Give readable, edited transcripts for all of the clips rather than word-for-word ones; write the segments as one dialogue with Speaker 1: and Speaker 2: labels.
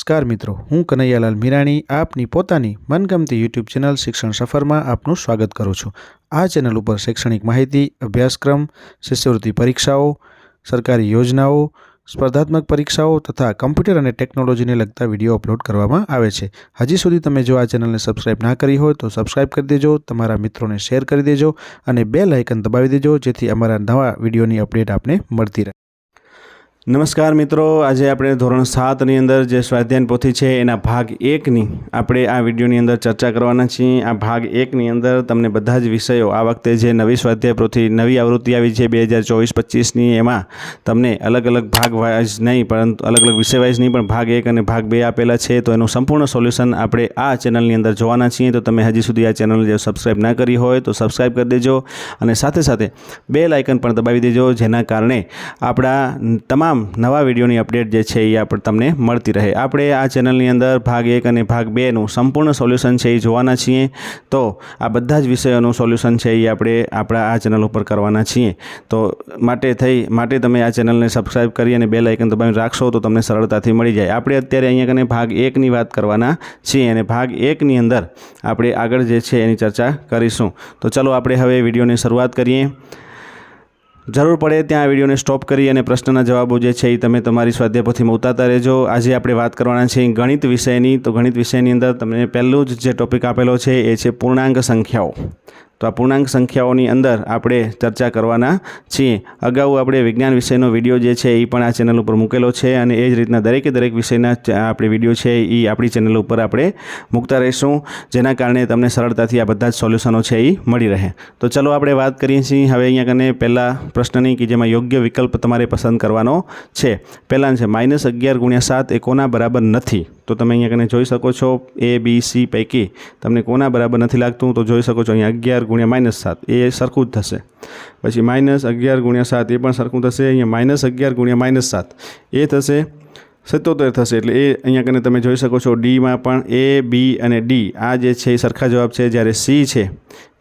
Speaker 1: નમસ્કાર મિત્રો, હું કનૈયાલાલ મીરાણી આપની પોતાની મનગમતી યુટ્યુબ ચેનલ શિક્ષણ સફરમાં આપનું સ્વાગત કરું છું। આ ચેનલ ઉપર શૈક્ષણિક માહિતી, અભ્યાસક્રમ, શિષ્યવૃત્તિ પરીક્ષાઓ, સરકારી યોજનાઓ, સ્પર્ધાત્મક પરીક્ષાઓ તથા કમ્પ્યુટર અને ટેકનોલોજીને લગતા વિડીયો અપલોડ કરવામાં આવે છે। હજી સુધી તમે જો આ ચેનલને સબસ્ક્રાઇબ ના કરી હોય તો સબસ્ક્રાઇબ કરી દેજો, તમારા મિત્રોને શેર કરી દેજો અને બેલ આઇકન દબાવી દેજો જેથી અમારા નવા વિડીયોની અપડેટ આપને મળતી રહે। નમસ્કાર મિત્રો, આજે આપણે ધોરણ 7 ની અંદર જે સ્વાધ્યાયન પોથી છે એના ભાગ 1 ની આપણે આ વિડીયોની અંદર ચર્ચા કરવાના છીએ। આ ભાગ 1 ની અંદર તમને બધા જ વિષયો આ વખતે જે નવી સ્વાધ્યાય પોથી નવી આવૃત્તિ આવી છે 2024-25 ની, એમાં તમને અલગ અલગ ભાગ વાઇઝ નહીં પરંતુ અલગ અલગ વિષય વાઇઝ નહીં પણ ભાગ 1 અને ભાગ 2 આપેલા છે, તો એનું સંપૂર્ણ સોલ્યુશન આપણે આ ચેનલની અંદર જોવાના છીએ। તો તમે હજી સુધી આ ચેનલ જે સબસ્ક્રાઇબ ના કરી હોય તો સબસ્ક્રાઇબ કરી દેજો અને સાથે સાથે બેલ આઇકન પણ દબાવી દેજો, જેના કારણે આપણા તમામ નવા વિડીયોની અપડેટ જે છે એ આપણે તમને મળતી રહે। આપણે આ ચેનલની અંદર ભાગ 1 અને ભાગ 2 નું સંપૂર્ણ સોલ્યુશન છે એ જોવાના છીએ। તો આ બધા જ વિષયોનું સોલ્યુશન છે એ આપણે આપણા આ ચેનલ ઉપર કરવાના છીએ। તો માટે તમે આ ચેનલને સબસ્ક્રાઇબ કરી અને બેલ આઇકન દબાવીને રાખશો તો તમને સરળતાથી મળી જાય। આપણે અત્યારે અહીંયા કને ભાગ 1 ની વાત કરવાના છીએ અને ભાગ 1 ની અંદર આપણે આગળ જે છે એની ચર્ચા કરીશું। તો ચલો આપણે હવે વિડીયોની શરૂઆત કરીએ। જરૂર પડે ત્યાં વિડીયોને સ્ટોપ કરી અને પ્રશ્નના જવાબો જે છે એ તમે તમારી સ્વાધ્યાય પોથીમાં ઉતારતા રહેજો। આજે આપણે વાત કરવાના છે ગણિત વિષયની। તો ગણિત વિષયની અંદર તમને પહેલું જ જે ટોપિક આપેલો છે એ છે પૂર્ણાંક સંખ્યાઓ। તો આ પૂર્ણાંક સંખ્યાઓની અંદર આપણે ચર્ચા કરવાના છીએ। અગાઉ આપણે વિજ્ઞાન વિષયનો વિડીયો જે છે એ પણ આ ચેનલ ઉપર મૂકેલો છે અને એ જ રીતના દરેકે દરેક વિષયના આપણે વિડીયો છે એ આપણી ચેનલ ઉપર આપણે મૂકતા રહીશું, જેના કારણે તમને સરળતાથી આ બધા જ સોલ્યુશનો છે એ મળી રહે। તો ચલો આપણે વાત કરીએ છીએ હવે અહીંયા કને પહેલા પ્રશ્નની કે જેમાં યોગ્ય વિકલ્પ તમારે પસંદ કરવાનો છે। પહેલાં છે -11 × 7 એ કોના બરાબર નથી? તો તમે અહીંયા કને જોઈ શકો છો A, B, C પૈકી તમને કોના બરાબર નથી લાગતું? તો જોઈ શકો છો અહીંયા 11 × -7 એ સરખું જ થશે, પછી -11 × 7 એ પણ સરખું થશે, અહીંયા -11 × -7 એ થશે 77 થશે, એટલે એ અહીંયા કને તમે જોઈ શકો છો ડીમાં પણ A, B અને D આ જે છે એ સરખા જવાબ છે, જ્યારે C છે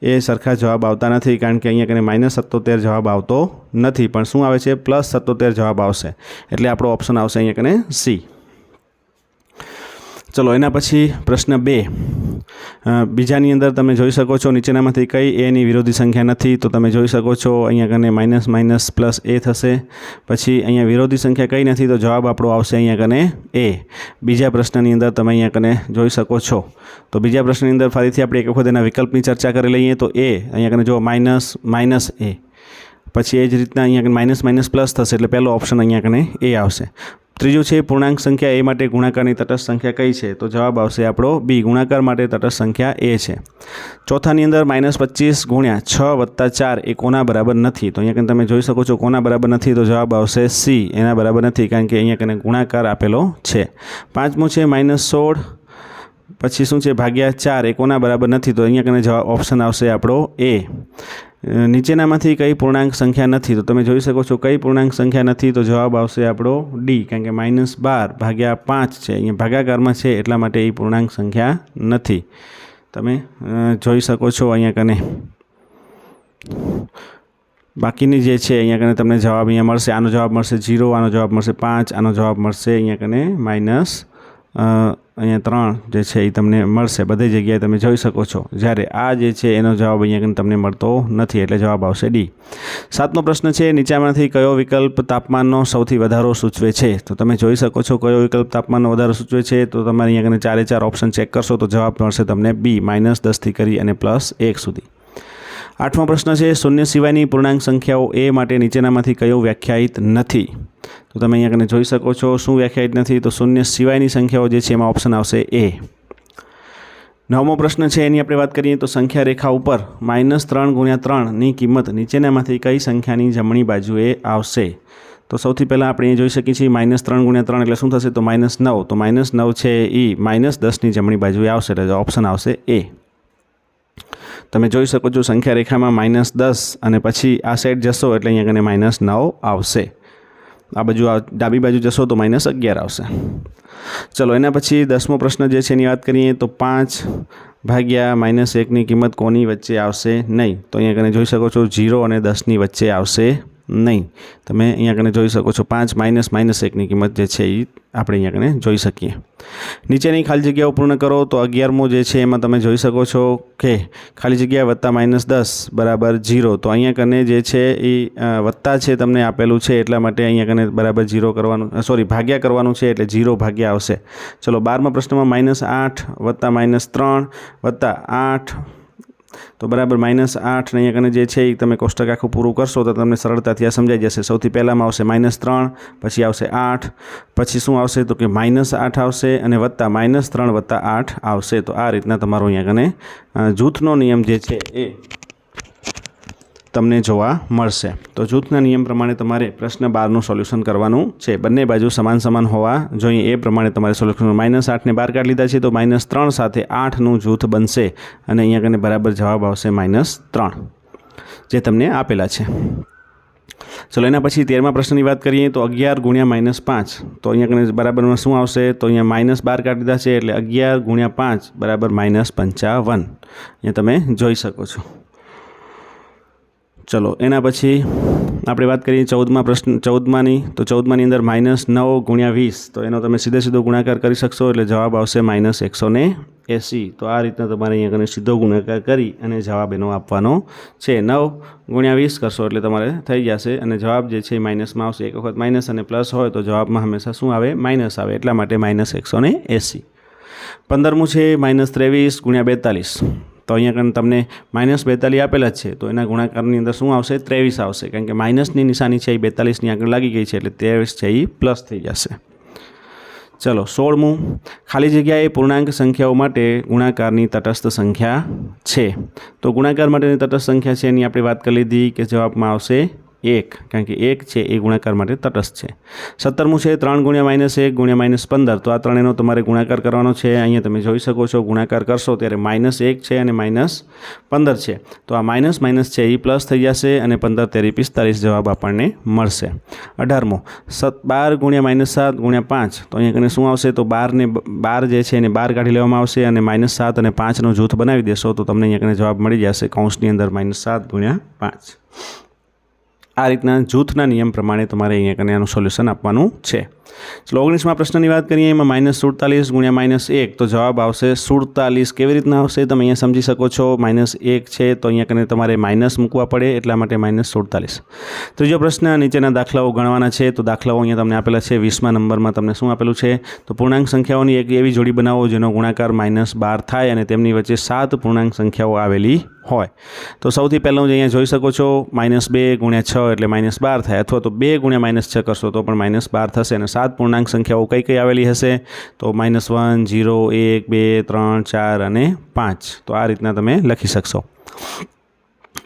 Speaker 1: એ સરખા જવાબ આવતા નથી, કારણ કે અહીંયા કને -77 જવાબ આવતો નથી પણ શું આવે છે +77 જવાબ આવશે, એટલે આપણો ઓપ્શન આવશે અહીંયા કને C। ચલો એના પછી પ્રશ્ન 2 બીજાની અંદર તમે જોઈ શકો છો નીચેનામાંથી કઈ એની વિરોધી સંખ્યા નથી? તો તમે જોઈ શકો છો અહીંયા કને -+A થશે, પછી અહીંયા વિરોધી સંખ્યા કઈ નથી? તો જવાબ આપણો આવશે અહીંયા કને A। બીજા પ્રશ્નની અંદર તમે અહીંયા કને જોઈ શકો છો, તો બીજા પ્રશ્નની અંદર ફરીથી આપણે એક વખત એના વિકલ્પની ચર્ચા કરી લઈએ। તો A અહીંયા કને જો -A, પછી એ જ રીતના અહીંયા કને -- થશે, એટલે પહેલો ઓપ્શન અહીંયા કને A આવશે। ત્રીજું છે પૂર્ણાંક સંખ્યા A માટે ગુણાકારની તટસ્થ સંખ્યા કઈ છે? તો જવાબ આવશે આપણો B, ગુણાકાર માટે તટસ્થ સંખ્યા A છે। ચોથાની અંદર -25 × 6 + 4 એ કોના બરાબર નથી? તો અહીંયા તમે જોઈ શકો છો કોના બરાબર નથી? તો જવાબ આવશે C, એના બરાબર નથી, કારણ કે અહીંયા કને ગુણાકાર આપેલો છે। પાંચમું છે -16 પછી શું છે /4 એ કોના બરાબર નથી? તો અહીંયા કને જવાબ ઓપ્શન આવશે આપણો A। નીચેનામાંથી કઈ પૂર્ણાંક સંખ્યા નથી? તો તમે જોઈ શકો છો કઈ પૂર્ણાંક સંખ્યા નથી? તો જવાબ આવશે આપણો D, કારણ કે -12/5 છે, અહીંયા ભાગાકારમાં છે એટલા માટે એ પૂર્ણાંક સંખ્યા નથી। તમે જોઈ શકો છો અહીંયા કને બાકીની જે છે અહીંયા કને તમને જવાબ અહીંયા મળશે, આનો જવાબ મળશે 0, આનો જવાબ મળશે 5, આનો જવાબ મળશે અહીંયા કને અહીંયા 3 જે છે એ તમને મળશે, બધી જગ્યાએ તમે જોઈ શકો છો, જ્યારે આ જે છે એનો જવાબ અહીંયા કને તમને મળતો નથી, એટલે જવાબ આવશે D। 7મો પ્રશ્ન છે નીચેમાંથી કયો વિકલ્પ તાપમાનનો સૌથી વધારો સૂચવે છે? તો તમે જોઈ શકો છો કયો વિકલ્પ તાપમાનનો વધારો સૂચવે છે? તો તમારે અહીંયા કને 4 ઓપ્શન ચેક કરશો તો જવાબ મળશે તમને B, -10 થી કરી અને +1 સુધી। 8મો પ્રશ્ન છે શૂન્ય સિવાયની પૂર્ણાંક સંખ્યાઓ A માટે નીચેનામાંથી કયો વ્યાખ્યાયિત નથી? તો તમે અહીંયા કને જોઈ શકો છો શું વ્યાખ્યાયિત નથી? તો શૂન્ય સિવાયની સંખ્યાઓ જે છે એમાં ઓપ્શન આવશે A। 9મો પ્રશ્ન છે એની આપણે વાત કરીએ તો સંખ્યા રેખા ઉપર -3 × 3 ની કિંમત નીચેનામાંથી કઈ સંખ્યાની જમણી બાજુએ આવશે? તો સૌથી પહેલાં આપણે એ જોઈ શકીએ છીએ -3 × 3 એટલે શું થશે? તો -9, તો -9 છે એ -10ની જમણી બાજુએ આવશે, એટલે ઓપ્શન આવશે A। તમે જોઈ શકો છો સંખ્યા રેખામાં -10 અને પછી આ સાઈડ જશો એટલે અહીંયા કને -9 આવશે, આ બાજુ ડાબી બાજુ જશો તો -11 આવશે। ચલો એના પછી 10મો પ્રશ્ન જે છે એની વાત કરીએ તો 5 ભાગ્યા -1 ની કિંમત કોની વચ્ચે આવશે નહીં? તો અહીંયા કને જોઈ શકો છો 0 અને 10 ની વચ્ચે આવશે नहीं। तमे अहींया कने जोई शको छो 5 माइनस -1 ની કિંમત જે છે એ આપણે અહીંયા કને જોઈ શકીએ। નીચેની ખાલી જગ્યાઓ પૂર્ણ કરો તો 11મો જે છે એમાં તમે જોઈ શકો છો કે ખાલી જગ્યા વત્તા -10 બરાબર 0। તો અહીંયા કને જે છે એ વત્તા છે તમને આપેલું છે એટલા માટે અહીંયા કને બરાબર 0 કરવાનું, સોરી ભાગ્યા કરવાનું છે એટલે 0 ભાગ્યા આવશે। ચલો 12મા પ્રશ્નમાં -8 વત્તા -3 વત્તા 8 तो बराबर -8 ने अहींया कने जे छे तमे कोष्टक आखुं पूरुं करशो तो तमने सरळताथी आ समजाई जशे। सौथी पहेलामां आवशे -3 पछी आवशे 8 पछी शुं आवशे तो के -8 आवशे अने वत्ता -3 वत्ता 8 आवशे। तो आ रीतना तमारो अहींया कने जूथनो नियम जे छे ए तमने जोवा मळशे। तो जूथना नियम प्रमाणे तमारे प्रश्न 12 सोल्यूशन करवानुं छे। बंने बाजू समान समान होवा जोईए ए प्रमाणे तमारे सोल्यूशन -8 ने बहार काढी लीधा छे तो -3 साथे 8 नुं जूथ बनशे अने अहींया कने बराबर जवाब आवशे -3 जे तमने आपेला छे। चलो एना पछी 13मा प्रश्ननी वात करीए तो 11 गुण्या -5 तो अहींया कने बराबरमां शुं आवशे तो अहींया माइनस बहार काढी दीधा छे एटले 11 गुण्या 5 बराबर -55 अहींया तमे जोई शको छो। चलो एना पछी आपणे वात करीए 14मा प्रश्न 14मानी तो 14मानी अंदर -9 गुण्या 20 तो एनो तमे सीधे सीधो गुणाकार करी शकशो एटले जवाब आवशे -180। तो आ रीतना तमारे अहींया कने सीधो गुणाकार करी अने जवाब एनो आपवानो छे। 9 गुण्या 20 करशो एटले तमारे थई जशे अने जवाब जे छे माइनसमां आवशे। एक वखत माइनस अने प्लस होय तो जवाबमां हमेशा शुं आवे माइनस आवे एटला माटे -180। 15मुं छे -23 गुण्या 42 तो अहींया कने तमने -42 आपेला ज छे तो एना गुणाकारनी अंदर शुं आवशे 23 आवशे कारण के माइनसनी निशानी छे 42 ની આગળ लागी गई छे एटले 23 छे ई प्लस थई जशे। चलो 16मुं खाली जग्या ए पूर्णांक संख्याओं माटे गुणाकारनी तटस्थ संख्या छे। तो गुणाकार माटेनी तटस्थ संख्या छे एनी आपणे वात करी लीधी के जवाबमां आवशे 1 कारण के 1 छे ए गुणाकार माटे तटस्थ छे। 17मुं छे 3 गुण्या -1 गुण्या -15 तो आ त्रणेयनो तमारे गुणाकार करवानो छे। अहींया तमे जोई शको छो गुणाकार करशो त्यारे -1 छे अने -15 छे तो आ माइनस माइनस छे ई प्लस थई जशे अने 15 तेरी 45 जवाब आपणने मळशे। 18मो 12 गुण्या -7 गुण्या 5 तो अहींया कने शुं आवशे तो 12 जे छे एने बहार काढी लेवामां आवशे अने -7 अने 5 नो जूथ बनावी देशो तो तमने अहींया कने जवाब मळी जशे कौंसनी अंदर -7 गुण्या 5। आ रीतना जूथना नियम प्रमाणे तमारे अहींया कने आनुं सोल्यूशन आपवानुं छे। चलो 19मा प्रश्ननी वात करीए एमां -47 गुण्या -1 तो जवाब आवशे 47। केवी रीतना आवशे तमे अहींया समजी शको छो -1 छे तो अहींया कने तमारे माइनस मूकवा पड़े एटला माटे -47। त्रीजो प्रश्न नीचेना दाखलाओ गणवाना छे तो दाखलाओ अहींया तमने आपेला छे। 20मा नंबरमां तमने शुं आपेलुं छे तो पूर्णांक संख्याओनी एक एवी जोड़ी बनावो जेनो गुणाकार -12 थाय अने तेमनी वच्चे 7 पूर्णांक संख्याओ आवेली होय। तो सौथी पहेलां अहींया जोई शको छो -2 गुण्या 6 एटले -12 थाय अथवा तो 2 गुण्या -6 करशो तो पण -12 थशे अने 7 पूर्णांक संख्याओ कई कई आवेली हशे तो -1 0 1 2 3 4 अने 5 तो आ रीतना तमे लखी शकशो।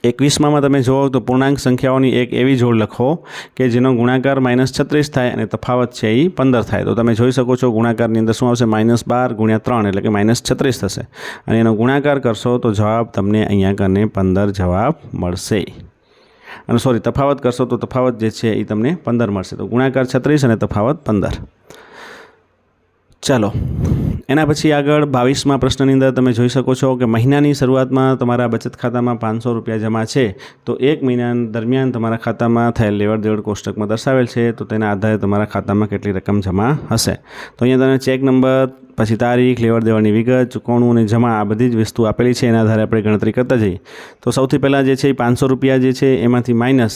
Speaker 1: 21मां तमे जोओ तो पूर्णांक संख्याओनी एक एवी जोड़ लखो कि जेनो गुणाकार -36 थाय अने तफावत छे ई 15 थाय। तो तमे जोई शको छो गुणाकारनी अंदर शुं आवशे -12 गुण्या 3 एटले के -36 थशे अने एनो गुणाकार करशो तो जवाब तमने अहींया कने 15 जवाब मळशे। अने सॉरी तफावत करशो तो तफावत जे छे ई तमने 15 मळशे। तो गुणाकार 36 अने तफावत 15। चलो एना पछी आगळ 22मा प्रश्ननी अंदर तमे जोई शको छो कि महीनानी शरूआतमां तमारा बचत खातामां 500 रुपया जमा छे तो एक महीना दरमियान तमारा खातामां थयेल लेवड देवड कोष्टकमां दर्शावेल छे तो तेना आधारे तमारा खातामां केटली रकम जमा हशे। तो अहींया तमे चेक नंबर पछी तारीख लेवड देवडनी विगत चूकवणुं अने जमा आ बधी ज वस्तु आपेली छे एना आधारे आपणे गणतरी करता जईए। तो सौथी पहेला जे छे 500 रुपया जे छे एमांथी माइनस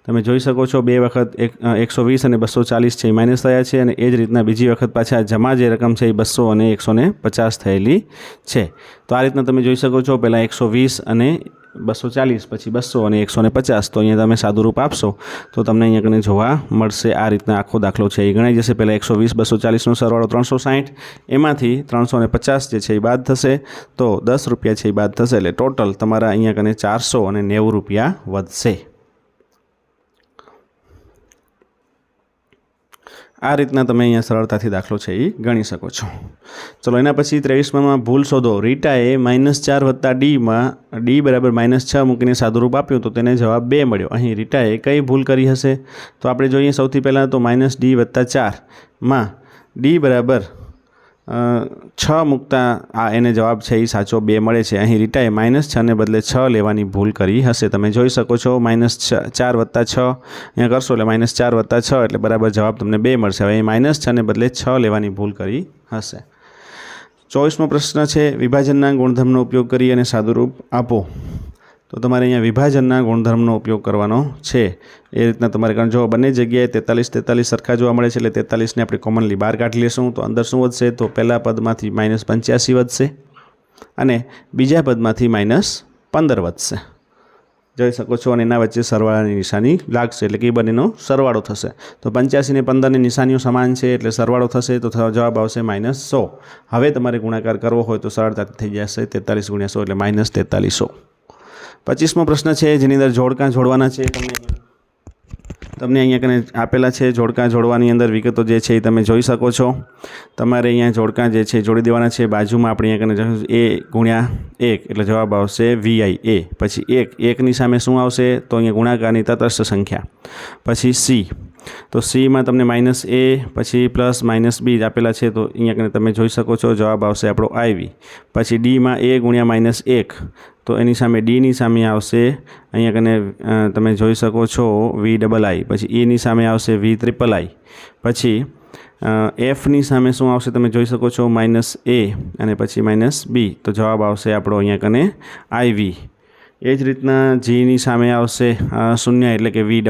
Speaker 1: तमे जोई शको छो 2 वखत 120 अने 240 छे माइनस थया छे अने ए ज रीतना बीजी वखत पाछा जमा जे रकम छे 200 अने 150 थयेली छे। तो आ रीतना तमे जोई शको छो पहेला 120 अने 240 पछी 200 अने 150 तो अहींया तमे सादुं रूप आपशो तो तमने अहींया कने जोवा मळशे। आ रीतना आखो दाखलो छे ए गणाई जशे। पहेला 120 240 नो सरवाळो 360 एमांथी 350 जे छे ए बाद थशे तो 10 रुपया छे ए बाद थशे एटले टोटल तमारा अहींया कने 490 रुपया वधशे। आ रीतना तमे अहींया सरळताथी दाखलो छे ए गणी शको छो। चलो एना पछी 23मां भूल शोधो। रीटाए -4 वत्ता डी मां डी बराबर -6 मूकीने सादुरूप आप्युं तो तेने जवाब 2 मळ्यो। અહીં રીટાએ કઈ ભૂલ કરી હશે તો આપણે જોઈએ સૌથી પહેલાં તો -d + 4 માં d બરાબર છ મૂકતા આ એને જવાબ છે એ સાચો 2 મળે છે। અહીં રીટાએ -6 ને બદલે 6 લેવાની ભૂલ કરી હશે। તમે જોઈ શકો છો -4 + 6 અહીંયા કરશો એટલે -4 + 6 એટલે બરાબર જવાબ તમને 2 મળશે। હવે અહીં -6 ને બદલે 6 લેવાની ભૂલ કરી હશે। 24મો પ્રશ્ન છે વિભાજનના ગુણધર્મનો ઉપયોગ કરી અને સાદુરૂપ આપો। તો તમારે અહીંયા વિભાજનના ગુણધર્મનો ઉપયોગ કરવાનો છે। એ રીતના તમારે કારણ જો બંને જગ્યાએ 43 સરખા જોવા મળે છે એટલે 43ને આપણે કોમનલી બહાર કાઢી લેશું તો અંદર શું વધશે તો પહેલા પદમાંથી -85 વધશે અને બીજા પદમાંથી -15 વધશે। જોઈ શકો છો અને એના વચ્ચે સરવાળાની નિશાની લાગશે એટલે કે બંનેનો સરવાળો થશે। તો 85 ને 15ની નિશાનીઓ સમાન છે એટલે સરવાળો થશે તો જવાબ આવશે -100। હવે તમારે ગુણાકાર કરવો હોય તો સરળતાથી થઈ જશે 43 × 100 એટલે -4300। 25મો પ્રશ્ન છે જેની અંદર જોડકા જોડવાના છે। તમને અહીંયા કને આપેલા છે જોડકા જોડવાની અંદર વિગતો જે છે એ તમે જોઈ શકો છો। તમારે અહીંયા જોડકા જે છે જોડી દેવાના છે। બાજુમાં આપણે અહીંયા કને A × 1 એટલે જવાબ આવશે VIA। પછી 1ની સામે શું આવશે તો અહીંયા ગુણાકારની તટસ્થ સંખ્યા। પછી C તો Cમાં તમને -A પછી +-B આપેલા છે તો અહીંયા કને તમે જોઈ શકો છો જવાબ આવશે આપણો IV। પછી Dમાં A × -1 તો એની સામે Dની સામે આવશે અહીંયા કને તમે જોઈ શકો છો VII। પછી Eની સામે આવશે VIII। પછી Fની સામે શું આવશે તમે જોઈ શકો છો -A અને પછી -B તો જવાબ આવશે આપણો અહીંયા કને IV। એ જ રીતના Gની સામે આવશે 0 એટલે કે II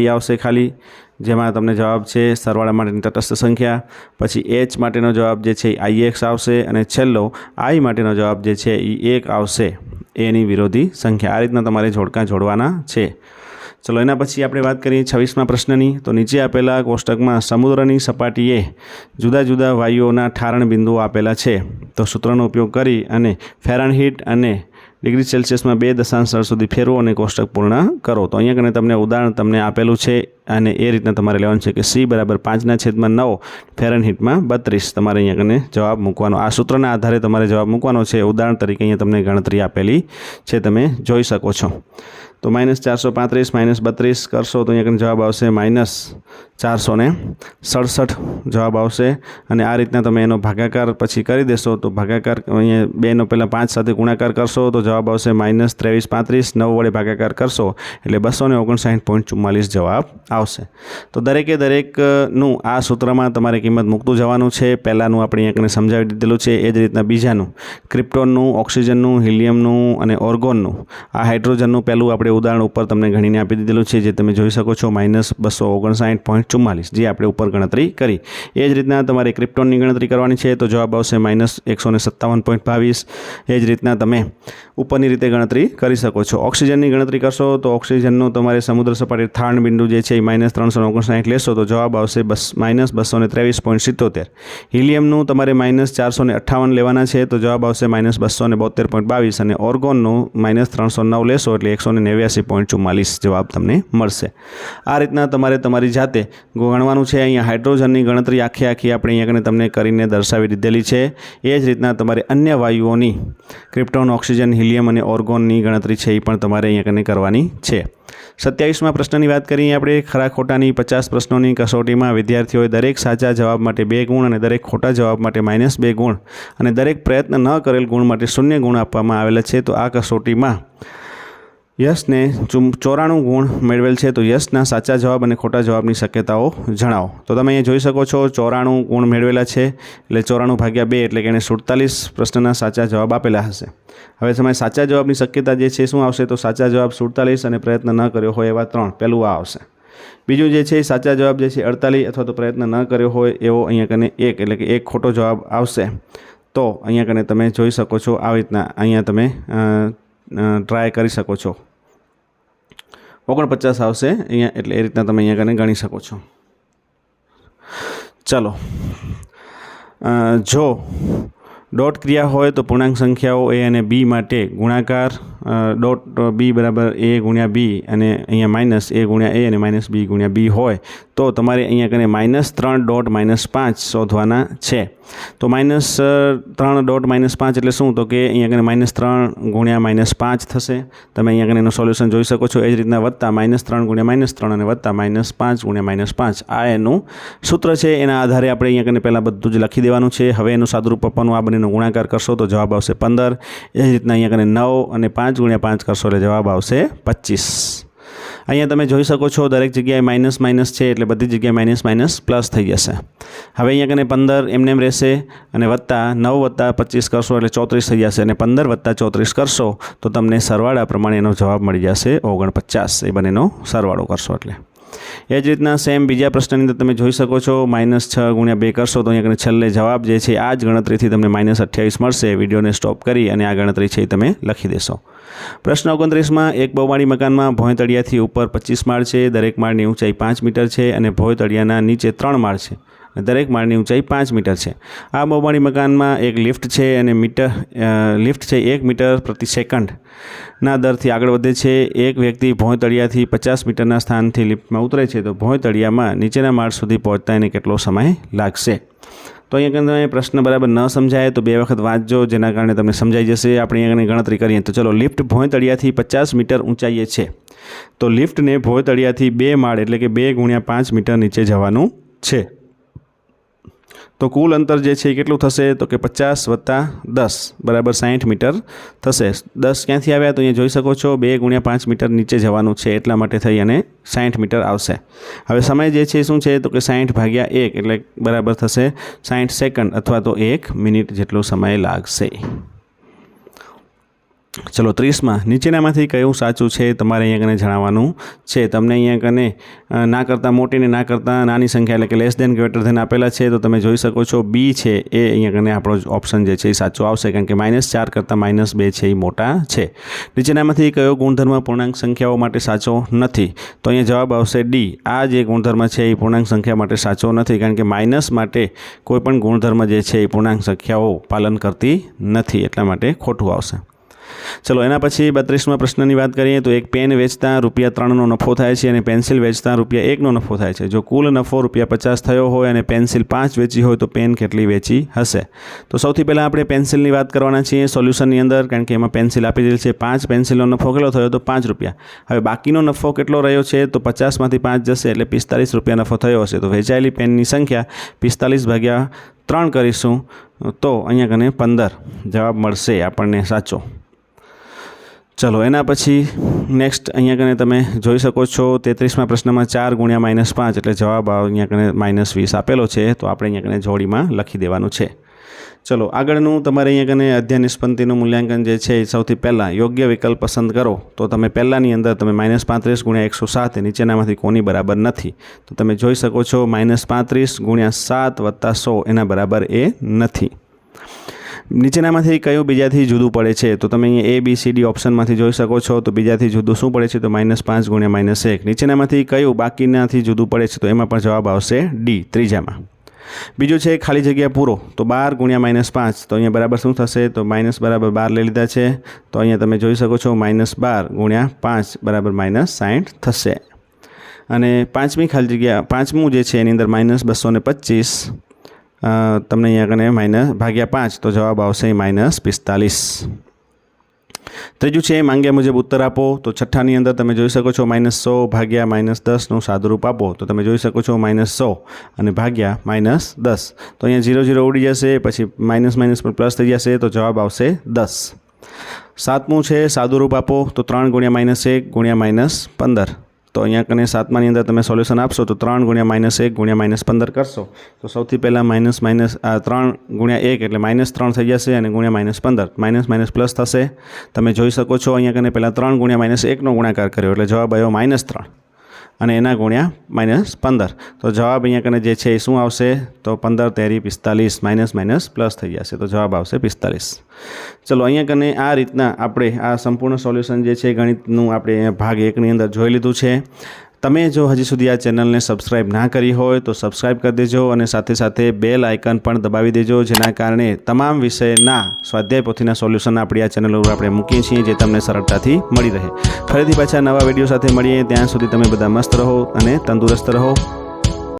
Speaker 1: આવશે ખાલી જેમાં તમને જવાબ છે સરવાળા માટેની તટસ્થ સંખ્યા। પછી H માટેનો જવાબ જે છે IX આવશે અને છેલ્લો I માટેનો જવાબ જે છે એ 1 આવશે એની વિરોધી સંખ્યા। આ રીતના તમારે જોડકા જોડવાના છે। ચલો એના પછી આપણે વાત કરીએ 26મા પ્રશ્નની। તો નીચે આપેલા કોષ્ટકમાં સમુદ્રની સપાટીએ જુદા જુદા વાયુઓના ઠારણ બિંદુઓ આપેલા છે। તો સૂત્રનો ઉપયોગ કરી અને ફેરનહીટ અને ડિગ્રી સેલ્સિયસમાં 2 દશાંશ સ્થળ સુધી ફેરવો અને કોષ્ટક પૂર્ણ કરો। તો અહીંયા કને તમને ઉદાહરણ તમને આપેલું છે અને એ રીતના તમારે લેવાનું છે કે C = 5/9 ફેરનહીટમાં 32 તમારે અહીંયા કને જવાબ મૂકવાનો। આ સૂત્રના આધારે તમારે જવાબ મૂકવાનો છે। ઉદાહરણ તરીકે અહીંયા તમને ગણતરી આપેલી છે તમે જોઈ શકો છો। તો -435 -32 કરશો તો અહીંયા જવાબ આવશે -467 જવાબ આવશે। અને આ રીતના તમે એનો ભાગાકાર પછી કરી દેશો તો ભાગાકાર અહીંયા 2નો પહેલાં 5 સાથે ગુણાકાર કરશો તો જવાબ આવશે -2335 9 વડે ભાગાકાર કરશો એટલે 259.44 જવાબ આવશે। તો દરેકનું આ સૂત્રમાં તમારે કિંમત મૂકતું જવાનું છે। પહેલાંનું આપણે અહીંયા સમજાવી દીધેલું છે। એ જ રીતના બીજાનું ક્રિપ્ટોનનું, ઓક્સિજનનું, હિલિયમનું અને ઓર્ગોનનું આ હાઇડ્રોજનનું પહેલું આપણે ઉદાહરણ ઉપર તમને ગણીને આપી દીધેલું છે જે તમે જોઈ શકો છો -259.44 જે આપણે ઉપર ગણતરી કરી। એ જ રીતના તમારે ક્રિપ્ટોનની ગણતરી કરવાની છે તો જવાબ આવશે -157.22। એ જ રીતના તમે ઉપરની રીતે ગણતરી કરી શકો છો। ઓક્સિજનની ગણતરી કરશો તો ઓક્સિજનનું તમારે સમુદ્ર સપાટી ઠારણ બિંદુ જે છે એ -359 લેશો તો જવાબ આવશે -223.77। હિલિયમનું તમારે -458 લેવાના છે તો જવાબ આવશે -272.22 અને ઓર્ગોનનું -309 લેશો એટલે 189.44 જવાબ તમને મળશે। આ રીતના તમારે તમારી જાતે ગણવાનું છે। અહીંયા હાઇડ્રોજનની ગણતરી આખી આપણે અહીંયા તમને કરીને દર્શાવી દીધેલી છે। એ જ રીતના તમારે અન્ય વાયુઓની ક્રિપ્ટોન, ઓક્સિજન, હિલિયમ અને ઓર્ગોનની ગણતરી છે એ પણ તમારે અહીંયા કરવાની છે। 27મા પ્રશ્નની વાત કરીએ આપણે ખરા ખોટાની 50 પ્રશ્નોની કસોટીમાં વિદ્યાર્થીઓએ દરેક સાચા જવાબ માટે 2 ગુણ અને દરેક ખોટા જવાબ માટે -2 ગુણ અને દરેક પ્રયત્ન ન કરેલ ગુણ માટે 0 ગુણ આપવામાં આવેલા છે। તો આ કસોટીમાં યશને 94 ગુણ મેળવેલ છે તો યશના સાચા જવાબ અને ખોટા જવાબની શક્યતાઓ જણાવો। તો તમે અહીંયા જોઈ શકો છો 94 ગુણ મેળવેલા છે એટલે 94/2 એટલે કે એને 47 પ્રશ્નના સાચા જવાબ આપેલા હશે। હવે તમારે સાચા જવાબની શક્યતા જે છે શું આવશે તો સાચા જવાબ 47 અને પ્રયત્ન ન કર્યો હોય એવા 3 પહેલું આ આવશે। બીજું જે છે સાચા જવાબ જે છે 48 અથવા તો પ્રયત્ન ન કર્યો હોય એવો અહીંયા કને 1 એટલે કે 1 ખોટો જવાબ આવશે। તો અહીંયા કને તમે જોઈ શકો છો આવી રીતના અહીંયા તમે ટ્રાય કરી શકો છો। 49 આવશે અહીંયા એટલે એ રીતના તમે અહીંયા કને ગણી શકો છો। ચલો જો ડોટ ક્રિયા હોય તો પૂર્ણાંક સંખ્યાઓ A અને B માટે ગુણાકાર
Speaker 2: ડોટ બી બરાબર એ ગુણ્યા બી અને અહીંયા માઇનસ એ ગુણ્યા એ અને માઇનસ બી ગુણ્યા બી હોય તો તમારે અહીંયા કને -3 ડોટ -5 શોધવાના છે. તો -3 ડોટ -5 એટલે શું? તો કે અહીંયા કને -3 ગુણ્યા -5 થશે. તમે અહીંયા કને એનું સોલ્યુશન જોઈ શકો છો. એ જ રીતના વત્તા -3 ગુણ્યા -3 અને વત્તા -5 ગુણ્યા -5 આ એનું સૂત્ર છે. એના આધારે આપણે અહીંયા કને પહેલાં બધું જ લખી દેવાનું છે. હવે એનું સાદુરૂપ આપવાનું, આ બંનેનો ગુણાકાર કરશો તો જવાબ આવશે 15. એ જ રીતના અહીંયા કને 9 અને 5 ગુણ્યા 5 કરશો એટલે જવાબ આવશે 25. અહીંયા તમે જોઈ શકો છો દરેક જગ્યાએ માઇનસ માઇનસ છે એટલે બધી જગ્યાએ માઇનસ માઇનસ પ્લસ થઈ જશે. હવે અહીંયા કને 15 એમને એમ રહેશે અને વત્તા 9 વત્તા 25 કરશો એટલે 34 થઈ જશે અને 15 વત્તા 34 કરશો તો તમને સરવાળા પ્રમાણે એનો જવાબ મળી જશે 49. એ બંનેનો સરવાળો કરશો એટલે. એ જ રીતના સેમ બીજા પ્રશ્નની અંદર તમે જોઈ શકો છો -6 ગુણ્યા 2 કરશો તો અહીંયા છેલ્લે જવાબ જે છે આ જ ગણતરીથી તમને -28 મળશે. વિડીયોને સ્ટોપ કરી અને આ ગણતરી છે એ તમે લખી દેશો. પ્રશ્ન 29માં એક બહુમાળી મકાનમાં ભોંયતળિયાથી ઉપર 25 માળ છે. દરેક માળની ઊંચાઈ 5 મીટર છે અને ભોંયતળિયાના નીચે 3 માળ છે. દરેક માળની ઊંચાઈ 5 મીટર છે. આ બહુમાળી મકાનમાં એક લિફ્ટ છે અને લિફ્ટ છે 1 મીટર પ્રતિ સેકન્ડના દરથી આગળ વધે છે. એક વ્યક્તિ ભોંયતળિયાથી 50 મીટરના સ્થાનથી લિફ્ટમાં ઉતરે છે તો ભોંયતળિયામાં નીચેના માળ સુધી પહોંચતા એને કેટલો સમય લાગશે? તો અહીંયા તમે પ્રશ્ન બરાબર ન સમજાય તો 2 વખત વાંચજો, જેના કારણે તમને સમજાઈ જશે. આપણે અહીંયા ગણતરી કરીએ તો ચલો, લિફ્ટ ભોંયતળિયાથી 50 મીટર ઊંચાઈએ છે તો લિફ્ટને ભોંયતળિયાથી 2 માળ એટલે કે 2 ગુણ્યા 5 મીટર નીચે જવાનું છે. તો કુલ અંતર જે છે એ કેટલું થશે? તો કે 50 વત્તા 10 બરાબર 60 મીટર થશે. 10 ક્યાંથી આવ્યા? તો અહીંયા જોઈ શકો છો 2 ગુણ્યા 5 મીટર નીચે જવાનું છે એટલા માટે થઈ અને 60 મીટર આવશે. હવે સમય જે છે શું છે? તો કે 60 ભાગ્યા 1 એટલે બરાબર થશે 60 સેકન્ડ અથવા તો 1 મિનિટ જેટલો સમય લાગશે. ચલો 30માં નીચેનામાંથી કયું સાચું છે તમારે અહીંયા કને જણાવવાનું છે. તમને અહીંયા કને ના કરતાં મોટી ને ના કરતાં નાની સંખ્યા એટલે કે લેસ દેન ગ્રેટર ધેન આપેલા છે તો તમે જોઈ શકો છો બી છે એ અહીંયા કને આપણો ઓપ્શન જે છે એ સાચો આવશે, કારણ કે -4 કરતાં -2 છે એ મોટા છે. નીચેનામાંથી કયો ગુણધર્મ પૂર્ણાંક સંખ્યાઓ માટે સાચો નથી? તો અહીંયા જવાબ આવશે ડી. આ જે ગુણધર્મ છે એ પૂર્ણાંક સંખ્યા માટે સાચો નથી, કારણ કે માઇનસ માટે કોઈ પણ ગુણધર્મ જે છે એ પૂર્ણાંક સંખ્યાઓ પાલન કરતી નથી, એટલા માટે ખોટું આવશે. ચલો એના પછી 32માં પ્રશ્નની વાત કરીએ તો એક પેન વેચતા ₹3નો નફો થાય છે અને પેન્સિલ વેચતા ₹1નો નફો થાય છે. જો કુલ નફો ₹50 થયો હોય અને પેન્સિલ 5 વેચી હોય તો પેન કેટલી વેચી હશે? તો સૌથી પહેલાં આપણે પેન્સિલની વાત કરવાના છીએ સોલ્યુશનની અંદર, કારણ કે એમાં પેન્સિલ આપી દીધી છે. 5 પેન્સિલનો નફો કેટલો થયો? તો ₹5. હવે બાકીનો નફો કેટલો રહ્યો છે? તો 50માંથી 5 જશે એટલે ₹45 નફો થયો હશે. તો વેચાયેલી પેનની સંખ્યા 45 ભાગ્યા 3 કરીશું તો અહીંયા કને 15 જવાબ મળશે આપણને સાચો. ચલો એના પછી નેક્સ્ટ અહીંયા કને તમે જોઈ શકો છો 33માં પ્રશ્નમાં 4 ગુણ્યા -5 એટલે જવાબ અહીંયા કને -20 આપેલો છે તો આપણે અહીંયા કને જોડીમાં લખી દેવાનું છે. ચલો આગળનું તમારે અહીંયા કને અધ્યયન નિષ્પત્તિનું મૂલ્યાંકન જે છે એ સૌથી પહેલાં યોગ્ય વિકલ્પ પસંદ કરો તો તમે પહેલાંની અંદર તમે -35 ગુણ્યા 107 નીચેનામાંથી કોની બરાબર નથી? તો તમે જોઈ શકો છો -35 ગુણ્યા 7 વત્તા 100 એના બરાબર એ નથી. નીચેનામાંથી કયું બીજાથી જુદું પડે છે? તો તમે અહીંયા ABCD ઓપ્શનમાંથી જોઈ શકો છો તો બીજાથી જુદું શું પડે છે? તો -5 ગુણ્યા -1. નીચેનામાંથી કયું બાકીનાથી જુદું પડે છે? તો એમાં પણ જવાબ આવશે ડી ત્રીજામાં. બીજું છે ખાલી જગ્યા પૂરો તો 12 ગુણ્યા -5 તો અહીંયા બરાબર શું થશે? તો માઇનસ બરાબર 12 લઈ લીધા છે તો અહીંયા તમે જોઈ શકો છો -12 ગુણ્યા 5 બરાબર -60 થશે. અને પાંચમું જે છે એની અંદર -225 તમને અહીંયા કને -5 તો જવાબ આવશે -45. ત્રીજું છે માંગ્યા મુજબ ઉત્તર આપો તો છઠ્ઠાની અંદર તમે જોઈ શકો છો -100 ભાગ્યા -10નું સાદુરૂપ આપો તો તમે જોઈ શકો છો -100 અને ભાગ્યા -10 તો અહીંયા 0 0 ઉડી જશે, પછી માઇનસ પર પ્લસ થઈ જશે તો જવાબ આવશે 10. સાતમું છે સાદુરૂપ આપો તો 3 ગુણ્યા -1 ગુણ્યા -15 તો અહીંયા કને સાતમાની અંદર તમે સોલ્યુશન આપશો તો 3 ગુણ્યા -1 ગુણ્યા -15 કરશો તો સૌથી પહેલાં 3 ગુણ્યા 1 એટલે -3 થઈ જશે અને ગુણ્યા -15 માઇનસ પ્લસ થશે. તમે જોઈ શકો છો અહીંયા કને પહેલાં 3 ગુણ્યા -1નો ગુણાકાર કર્યો એટલે જવાબ આવ્યો -3 અને એના ગુણ્યા -15 તો જવાબ અહીંયા કને જે છે એ શું આવશે? તો 15 તેરી 45 માઇનસ પ્લસ થઈ જશે તો જવાબ આવશે 45. ચલો અહીંયા કને આ રીતના આપણે આ સંપૂર્ણ સોલ્યુશન જે છે ગણિતનું આપણે ભાગ 1ની અંદર જોઈ લીધું છે. તમે જો હજી સુધી આ ચેનલને સબસ્ક્રાઈબ ના કરી હોય તો સબસ્ક્રાઈબ કરી દેજો અને સાથે સાથે બેલ આઇકન પણ દબાવી દેજો, જેના કારણે તમામ વિષયના સ્વાધ્યાય પોથીના સોલ્યુશન આપણી આ ચેનલ ઉપર આપણે મૂકીએ છીએ, જે તમને સરળતાથી મળી રહે. ફરીથી પાછા નવા વિડીયો સાથે મળીએ. ત્યાં સુધી તમે બધા મસ્ત રહો અને તંદુરસ્ત રહો.